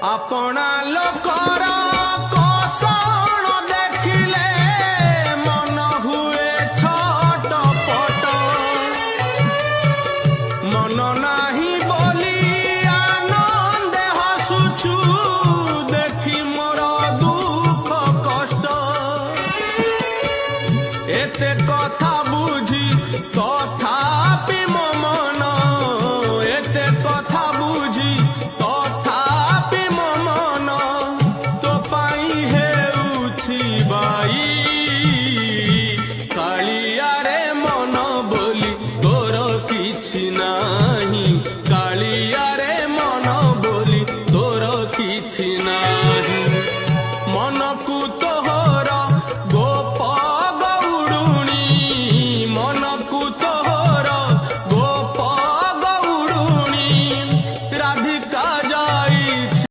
আপনা লোকর কষণ দেখিলে মন হুয়ে ছটপট মন নাহি বলি আনন্দে হসুছু দেখি মোর দুঃখ কষ্ট এতে কথা বুঝি তথাপি মো মন এতে কথা বুঝি তথাপি মো মন তো পাই হেউছি বাই কালিয়ারে মন বলি তোর কিছু নাহি কালিয়ারে মন বলি তোর কিছু নাহি মনকু তো